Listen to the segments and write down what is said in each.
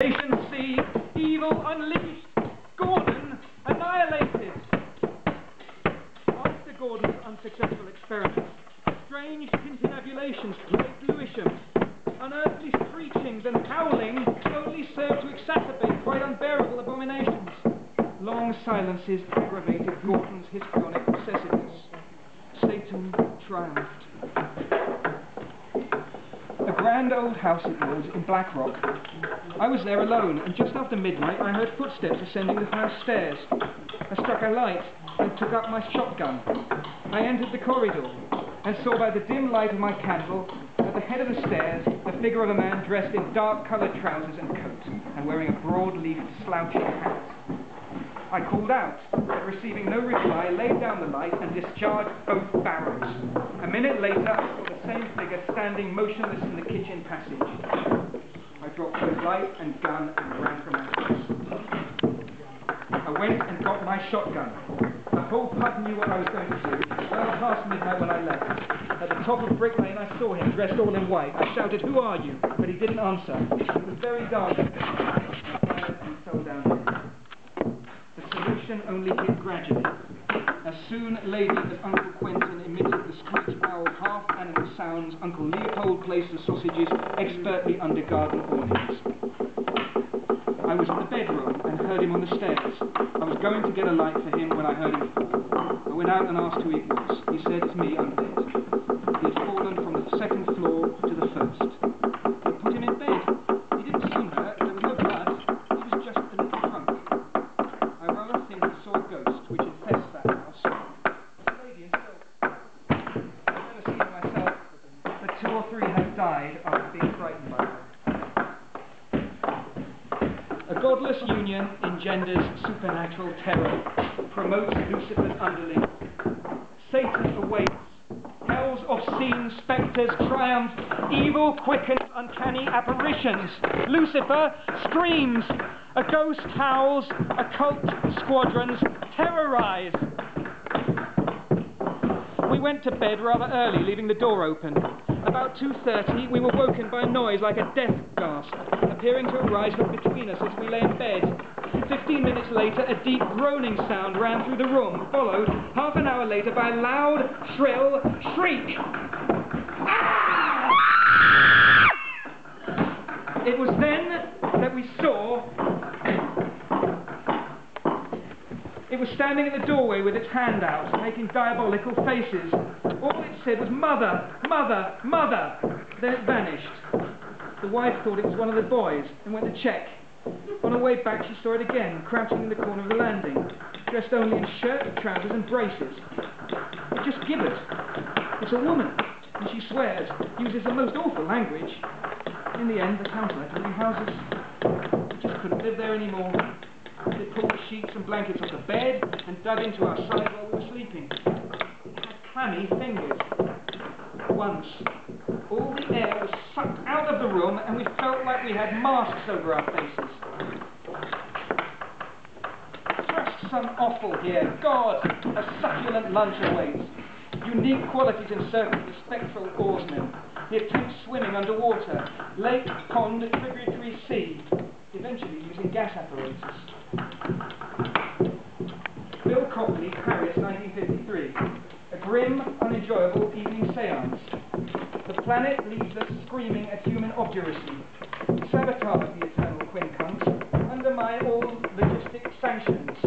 Sea, evil unleashed, Gordon annihilated. After Gordon's unsuccessful experiments, strange tintinabulations plagued Lewisham. Unearthly screechings and howling only served to exacerbate quite unbearable abominations. Long silences aggravated Gordon's histrionic obsessiveness. Satan triumphed. A grand old house it was in Blackrock. I was there alone, and just after midnight I heard footsteps ascending the house stairs. I struck a light and took up my shotgun. I entered the corridor and saw by the dim light of my candle at the head of the stairs the figure of a man dressed in dark-coloured trousers and coat and wearing a broad-leafed slouching hat. I called out, but receiving no reply, laid down the light and discharged both barrels. A minute later, I saw the same figure standing motionless in the kitchen passage. I dropped both light and gun and ran from my house. I went and got my shotgun. The whole pub knew what I was going to do. Well past midnight when I left. At the top of Brick Lane, I saw him dressed all in white. I shouted, "Who are you?" But he didn't answer. It was very dark. I fell down. The solution only hit gradually. As soon, lady, as Uncle Quentin emitted the screech-owl half-animal sounds, Uncle Leopold placed the sausages expertly under garden awnings. I was in the bedroom and heard him on the stairs. I was going to get a light for him when I heard him fall. I went out and asked who it was. He said, "It's me, I'm dead." He had fallen from the second floor to the first. They put him in bed. He didn't seem hurt. There was no blood. He was just a little drunk. I rather think he saw a ghost which infests that house. The lady in silk. I've never seen her myself, but 2 or 3 have died after being frightened by her. A godless union engenders supernatural terror, promotes Lucifer's underling. Satan awaits. Hell's obscene spectres triumph. Evil quickens uncanny apparitions. Lucifer screams. A ghost howls. Occult squadrons terrorize. We went to bed rather early, leaving the door open. About 2:30, we were woken by a noise like a death gasp, appearing to arise from between us as we lay in bed. 15 minutes later, a deep groaning sound ran through the room, followed, half an hour later, by a loud, shrill shriek. It was then that we saw it was standing in the doorway with its hand out, making diabolical faces. All it said was, "Mother, mother, mother." Then it vanished. The wife thought it was one of the boys and went to check. On her way back, she saw it again, crouching in the corner of the landing, dressed only in shirt, trousers and braces. It just gibbered. It's a woman, and she swears, uses the most awful language. In the end, the council had to rehouse us. We just couldn't live there anymore. They pulled the sheets and blankets off the bed and dug into our side while we were sleeping. It had clammy fingers. Once, all the air was sucked out of the room and we felt like we had masks over our faces. Just some offal here. God, a succulent lunch awaits. Unique qualities encircle the spectral oarsmen. The attempt swimming underwater. Lake, pond, tributary sea. Eventually using gas apparatus. Bill Copley, Paris, 1953. A grim, unenjoyable evening seance. The planet leaves us screaming at human obduracy. Sabotage the eternal quincunx. Undermine all logistic sanctions.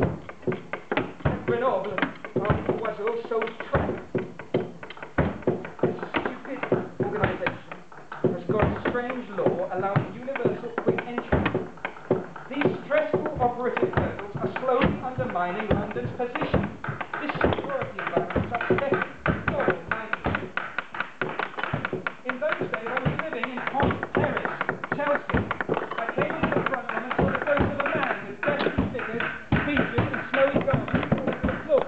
Grenoble, after Oiseau, sold trap. This stupid organisation has got a strange law allowing universal quick entry. These stressful operative hurdles are slowly undermining London's position. This security environment is upsetting. God almighty. In those days, I was living in Pont Terrace, Chelsea. I came into the front room and saw the ghost of a man with deathly figures, features and snowy garments all over the floor.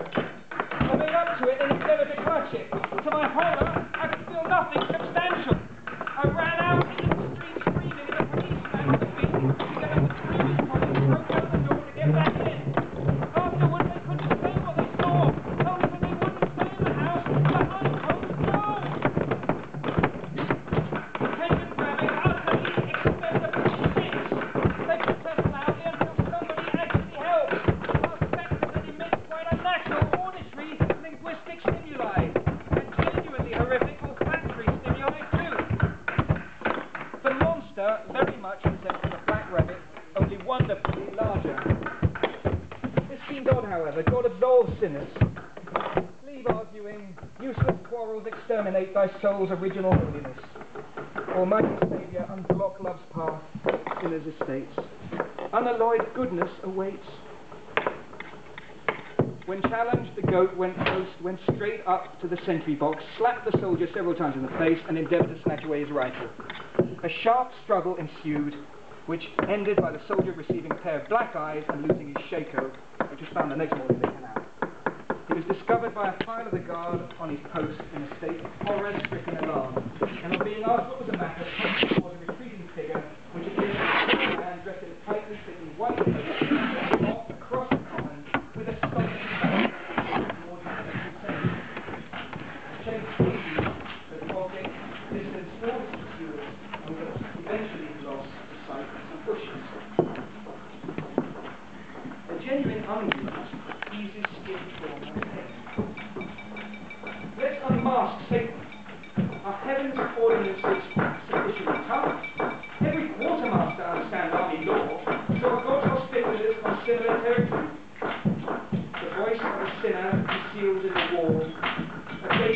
I made up to it and endeavoured to clutch it. To my horror, I could feel nothing substantial. I ran out into the street screaming and a policeman with a beat together with screaming police broke open the door to get back in. Afterwards, they couldn't say what they jackrabbit, only wonderfully larger. This seemed odd, however. God absolves sinners. Leave arguing, useless quarrels exterminate thy soul's original holiness. Almighty Saviour, unblock love's path, sinners' estates. Unalloyed goodness awaits. When challenged, the goat went straight up to the sentry box, slapped the soldier several times in the face, and endeavoured to snatch away his rifle. A sharp struggle ensued, which ended by the soldier receiving a pair of black eyes and losing his shako, which was found the next morning in the canal. He was discovered by a file of the guard on his post in a state of horror-stricken alarm, and on being asked what was the matter, pointed towards a retreating figure, which appeared to be a man dressed in a tightly fitting white coat, walked across the common with a astonishing face towards his central centre. The chase continued, but the object distanced all its pursuers and was eventually lost to sight of some bushes. A genuine unused eases skin